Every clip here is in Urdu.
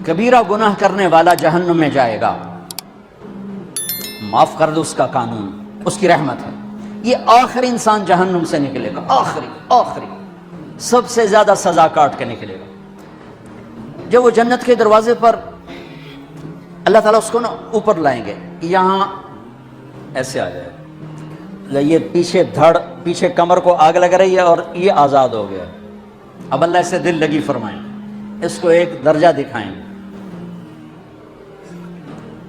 کبیرہ گناہ کرنے والا جہنم میں جائے گا، معاف کر دو اس کا قانون، اس کی رحمت ہے، یہ آخری انسان جہنم سے نکلے گا، آخری سب سے زیادہ سزا کاٹ کے نکلے گا۔ جب وہ جنت کے دروازے پر اللہ تعالیٰ اس کو نا اوپر لائیں گے، یہاں ایسے آ جائے، یہ پیچھے دھڑ، پیچھے کمر کو آگ لگ رہی ہے اور یہ آزاد ہو گیا۔ اب اللہ اسے دل لگی فرمائیں، اس کو ایک درجہ دکھائیں،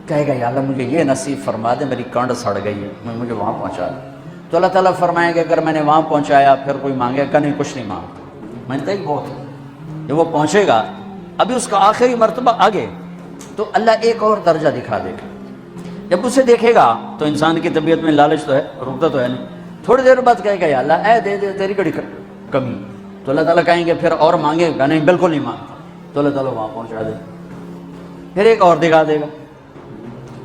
کہے گا یا اللہ مجھے یہ نصیب فرما دے، میری کانڈ سڑ گئی ہے، مجھے وہاں پہنچا دے۔ تو اللہ تعالیٰ فرمائیں گے اگر میں نے وہاں پہنچایا پھر کوئی مانگے گا نہیں، کچھ نہیں مانگتا، مانتا ہی بہت ہے۔ جب وہ پہنچے گا ابھی اس کا آخری مرتبہ آگے، تو اللہ ایک اور درجہ دکھا دے گا۔ جب اسے دیکھے گا تو انسان کی طبیعت میں لالچ تو ہے، رکتا تو ہے نہیں، تھوڑی دیر بعد کہے گا یا اللہ اے دے دے، تیری کڑی کمی۔ تو اللہ تعالیٰ کہیں گے پھر اور مانگے گا نہیں، بالکل نہیں مانگتا، تو اللہ تعالیٰ وہاں پہنچا دے، پھر ایک اور دکھا دے گا،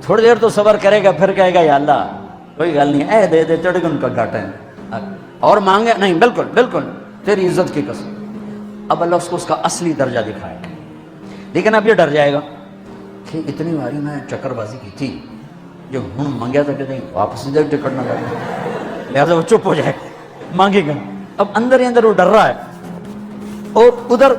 تھوڑی دیر تو صبر کرے گا، پھر کہے گا یا اللہ کوئی گل نہیں، اے دے دے، تیرے کو ان کا گھاٹا ہے، اور مانگے نہیں، بالکل تیری عزت کی قسم۔ اب اللہ اس کو اس کا اصلی درجہ دکھائے گا، لیکن اب یہ ڈر جائے گا کہ اتنی باری میں چکر بازی کی تھی، جو ہوں مانگیا تھا کہ نہیں واپس ادھر ٹکٹ نہ لگے، لہٰذا وہ چپ ہو جائے، مانگے گا۔ اب اندر ہی اندر وہ ڈر رہا ہے، اور ادھر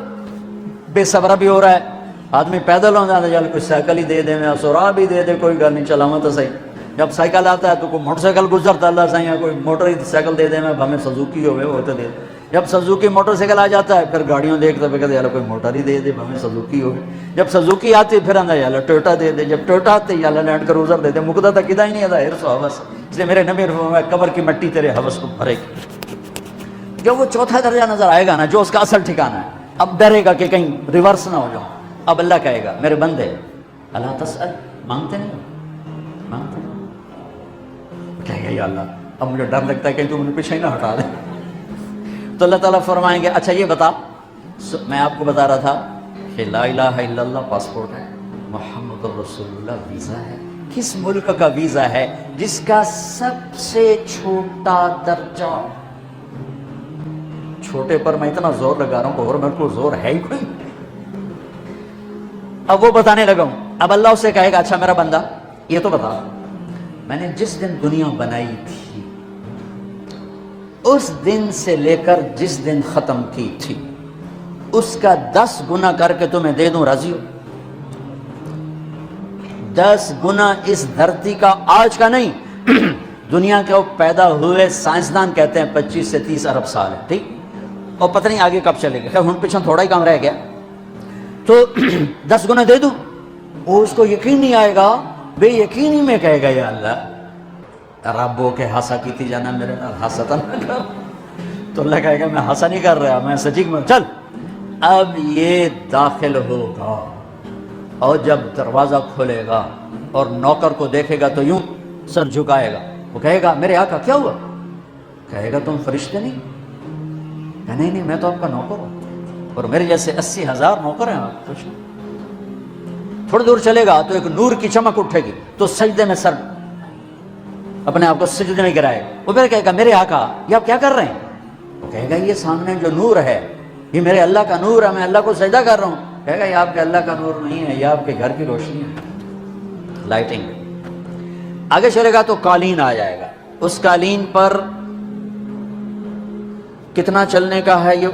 بے صبرا بھی ہو رہا ہے، آدمی پیدل ہو جاتا ہے، کوئی سائیکل ہی دے دے، میں سورا بھی دے دے، کوئی گھر نہیں چلاؤں تو صحیح۔ جب سائیکل آتا ہے تو کوئی موٹر سائیکل گزرتا اللہ صحیح ہے، کوئی موٹر ہی سائیکل دے دے، میں ہمیں سزوکی ہوئے وہ تو دے دے۔ جب سزوکی موٹر سائیکل آ جاتا ہے پھر گاڑیوں دیکھتا ہے، کہتے یار کوئی موٹر ہی دے دے، ہمیں سزوکی ہوگی۔ جب سزوکی آتی پھر آتا یار ٹویوٹا دے دے، جب ٹویوٹا آتے یا لینڈ کروزر دے دے، مکتا تک کدا ہی نہیں آتا ہرس و حوث، اس لیے میرے نبی فرمایا قبر کی مٹی تیرے حوث کو بھرے گی۔ جب وہ چوتھا درجہ نظر آئے گا نا، جو اس کا اصل ٹھکانہ ہے، اب ڈرے گا کہ کہیں ریورس نہ ہو جاؤں۔ اب اللہ کہے گا میرے بندے اللہ تسأل، مانگتے نہیں، مانگتے نہیں، کہے گا یا اللہ اب مجھے ڈر لگتا ہے کہ تو مجھے پیچھے ہی نہ ہٹا دے۔ تو اللہ تعالیٰ فرمائیں گے اچھا یہ بتا، میں آپ کو بتا رہا تھا کہ لا الہ الا اللہ پاسپورٹ ہے، محمد رسول اللہ ویزا ہے، کس ملک کا ویزا ہے جس کا سب سے چھوٹا درجہ، چھوٹے پر میں اتنا زور لگا رہا ہوں اور میرے کو زور ہے ہی کوئی۔ اب وہ بتانے لگا ہوں، اب اللہ اسے کہے گا اچھا میرا بندہ یہ تو بتا، میں نے جس دن دنیا بنائی تھی اس دن سے لے کر جس دن ختم کی تھی اس کا 10 گنا کر کے تمہیں دے دوں، راضی ہو؟ 10 گنا اس دھرتی کا، آج کا نہیں، دنیا کے وہ پیدا ہوئے سائنسدان کہتے ہیں 25 سے 30 ارب سال ہے، ٹھیک، اور پتہ نہیں آگے کب چلے گا، خیر ہن پیچھے تھوڑا ہی کام رہ گیا، تو 10 گنا دے دوں۔ وہ اس کو یقین نہیں آئے گا، بے یقینی میں کہے گا یا اللہ ربو کے ہاسا کیتی جانا میرے نال ہاسا نہ کر۔ تو اللہ کہے گا میں ہاسا نہیں کر رہا، میں سچی میں چل۔ اب یہ داخل ہوگا اور جب دروازہ کھولے گا اور نوکر کو دیکھے گا تو یوں سر جھکائے گا، وہ کہے گا میرے آقا کیا ہوا؟ کہے گا تم فرشتے نہیں؟ کہ نہیں میں تو آپ کا نوکر ہوں، اور میرے جیسے 80,000 نوکر ہیں، آپ کچھ نہیں۔ تھوڑی دور چلے گا تو ایک نور کی چمک اٹھے گی تو سجدے میں سر اپنے آپ کو سجدے میں گرائے، وہ پھر کہے گا میرے آقا یہ آپ کیا کر رہے ہیں؟ وہ کہے گا یہ سامنے جو نور ہے یہ میرے اللہ کا نور ہے، میں اللہ کو سجدہ کر رہا ہوں۔ کہے گا یہ آپ کے اللہ کا نور نہیں ہے، یہ آپ کے گھر کی روشنی ہے، لائٹنگ۔ آگے چلے گا تو قالین آ جائے گا، اس قالین پر کتنا چلنے کا ہے یہ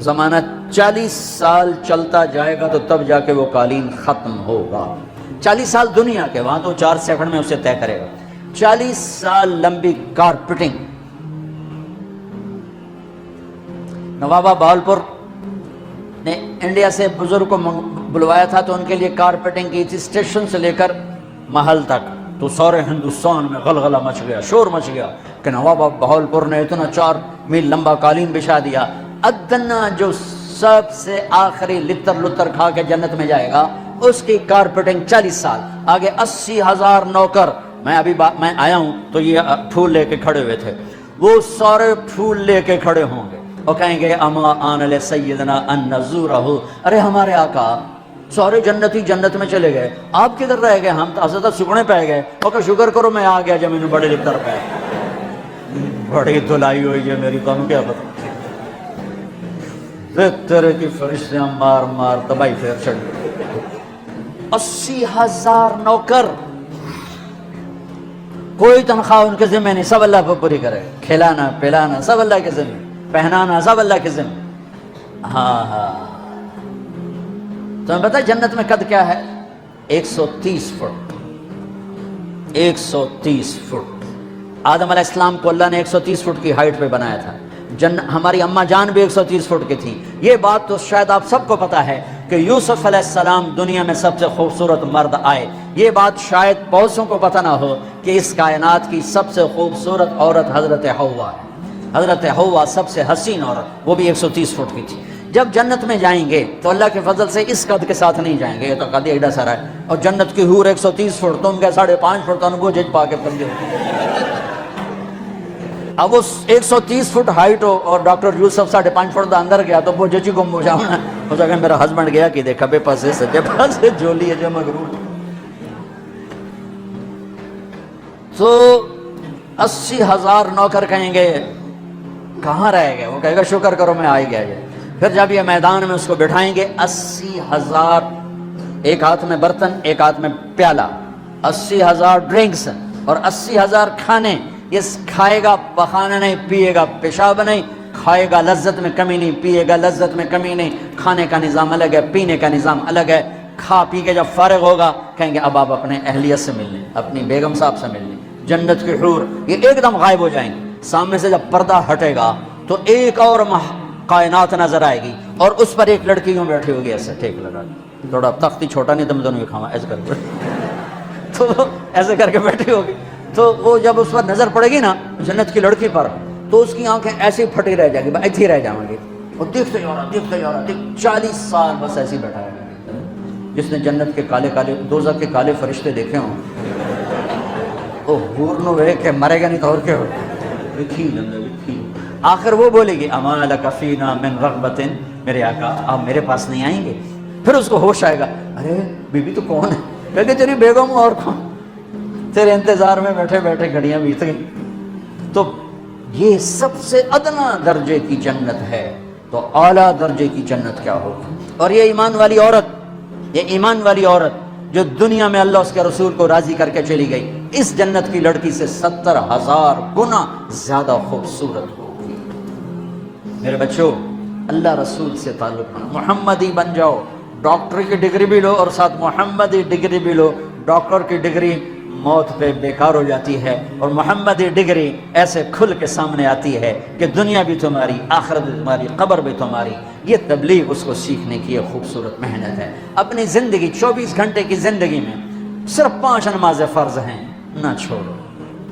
زمانہ، 40 سال چلتا جائے گا تو تب جا کے وہ قالین ختم ہوگا۔ 40 سال دنیا کے، وہاں تو 4 سیکنڈ میں اسے طے کرے گا۔ 40 سال لمبی کارپیٹنگ۔ نوابہ بہاولپور نے انڈیا سے بزرگ کو بلوایا تھا تو ان کے لیے کارپیٹنگ کی تھی، اسٹیشن سے لے کر محل تک، تو سارے ہندوستان میں غلغلہ مچ گیا، شور مچ گیا کہ نوابہ بہاولپور نے اتنا 4 میل لمبا قالین بچھا دیا۔ ادنا جو سب سے آخری لتر لتر کھا کے جنت میں جائے گا اس کی کارپیٹنگ 40 سال، آگے 80,000 نوکر۔ میں آیا ہوں تو یہ پھول لے کے کھڑے ہوئے تھے، وہ سارے پھول لے کے کھڑے ہوں گے اور کہیں گے اما آن لسیدنا ان نزورہ، ارے ہمارے آقا سارے جنتی جنت میں چلے گئے، آپ کدھر رہ گئے؟ ہم تو حضرت سکڑے پہ گئے۔ وہ کہ شکر کرو میں آ گیا جب میں نے بڑے لتر پہ، بڑی دھلائی ہوئی ہے میری، کون کیا پتہ طرح کی فرشتیاں مار مار تباہی پھیر چڑھ۔ 80,000 نوکر، کوئی تنخواہ ان کے ذمہ نہیں، سب اللہ پہ پوری کرے، کھلانا پلانا سب اللہ کے ذمہ، پہنانا سب اللہ کے ذمہ۔ ہاں تمہیں پتہ جنت میں قد کیا ہے؟ 130 فٹ، 130 فٹ۔ آدم علیہ السلام کو اللہ نے 130 فٹ کی ہائٹ پہ بنایا تھا، ہماری اماں جان بھی 130 فٹ کی تھی۔ یہ بات تو شاید آپ سب کو پتا ہے کہ یوسف علیہ السلام دنیا میں سب سے خوبصورت مرد آئے۔ یہ بات شاید بہت کو پتہ نہ ہو کہ اس کائنات کی سب سے خوبصورت عورت حضرت حوا ہے۔ حضرت حوا سب سے حسین عورت، وہ بھی 130 فٹ کی تھی۔ جب جنت میں جائیں گے تو اللہ کے فضل سے اس قد کے ساتھ نہیں جائیں گے، یہ تو قد ایڈا سارا ہے، اور جنت کی حور 130 فٹ، تم کے 5.5 فٹ تو جج پا کے پڑھ اب اس 130 فٹ ہائٹ ہو اور ڈاکٹر یوسف 5.5 فٹ دا اندر گیا تو وہ ججی گم ہو جاؤں ہو سکے میرا ہسبینڈ گیا کہ دیکھا بے پاسے سجے پاسے جولی ہے جو مغرور۔ تو 80,000 نوکر کہیں گے کہاں رہے گئے؟ وہ کہے گا شکر کرو میں آ ہی گیا یہ۔ پھر جب یہ میدان میں اس کو بٹھائیں گے 80,000، ایک ہاتھ میں برتن ایک ہاتھ میں پیالہ، 80,000 ڈرنکس اور 80,000 کھانے۔ یہ کھائے گا پخانا نہیں، پیے گا پیشاب نہیں، کھائے گا لذت میں کمی نہیں، پیے گا لذت میں کمی نہیں۔ کھانے کا نظام الگ ہے، پینے کا نظام الگ ہے۔ کھا پی کے جب فارغ ہوگا کہیں گے اب آپ اپنے اہلیت سے مل لیں، اپنی بیگم صاحب سے مل لیں۔ جنت کی حور یہ ایک دم غائب ہو جائیں گے، سامنے سے جب پردہ ہٹے گا تو ایک اور کائنات نظر آئے گی، اور اس پر ایک لڑکی یوں بیٹھی ہوگی ایسے ٹھیک لگا، تھوڑا تختی چھوٹا نہیں تم دونوں کھاوا ایسے کر کے تو ایسے کر کے بیٹھی ہوگی۔ تو وہ جب اس پر نظر پڑے گی نا جنت کی لڑکی پر تو اس کی آنکھیں ایسی پھٹی رہ جائیں گی، ایسے ہی رہ جائیں گی، اور دیکھتے جا رہا 40 سال بس ایسے ہی بیٹھا ہے۔ جس نے جنت کے کالے کالے دوزخ کے کالے فرشتے دیکھے ہوں وہ حور نو ویکھ کے مرے گا نہیں تو اور کیا ہو وکھی۔ آخر وہ بولے گی اما لک فینا من رغبت، میرے آقا آپ میرے پاس نہیں آئیں گے؟ پھر اس کو ہوش آئے گا، ارے بی بی تو کون ہے؟ کہتے تیری بیگم اور کون، تیرے انتظار میں بیٹھے بیٹھے گھڑیاں بیت گئی۔ تو یہ سب سے ادنا درجے کی جنت ہے، تو اعلیٰ درجے کی جنت کیا ہوگی؟ اور یہ ایمان والی عورت، یہ ایمان والی عورت جو دنیا میں اللہ اس کے رسول کو راضی کر کے چلی گئی، اس جنت کی لڑکی سے 70,000 گنا زیادہ خوبصورت ہوگی۔ میرے بچوں اللہ رسول سے تعلق بنا، محمدی بن جاؤ، ڈاکٹر کی ڈگری بھی لو اور ساتھ محمدی ڈگری بھی لو۔ ڈاکٹر کی ڈگری موت پہ بیکار ہو جاتی ہے، اور محمدی ڈگری ایسے کھل کے سامنے آتی ہے کہ دنیا بھی تمہاری، آخرت بھی تمہاری، قبر بھی تمہاری۔ یہ تبلیغ اس کو سیکھنے کی ایک خوبصورت محنت ہے۔ اپنی زندگی 24 گھنٹے کی زندگی میں صرف 5 نمازیں فرض ہیں، نہ چھوڑو،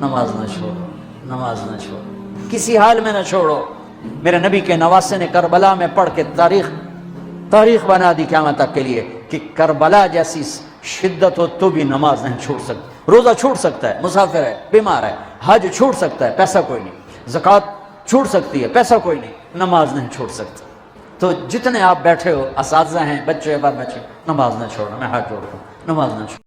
نماز نہ چھوڑو، نماز نہ چھوڑو، کسی حال میں نہ چھوڑو۔ میرے نبی کے نواسے نے کربلا میں پڑھ کے تاریخ بنا دی قیامت تک کے لیے کہ کربلا جیسی شدت ہو تو بھی نماز نہیں چھوڑ سکتی۔ روزہ چھوٹ سکتا ہے، مسافر ہے، بیمار ہے، حج چھوٹ سکتا ہے، پیسہ کوئی نہیں، زکوٰۃ چھوٹ سکتی ہے، پیسہ کوئی نہیں، نماز نہیں چھوڑ سکتا۔ تو جتنے آپ بیٹھے ہو، اساتذہ ہیں، بچے پر بچے، نماز نہ چھوڑو، میں ہاتھ جوڑتا ہوں، نماز نہ چھوڑو۔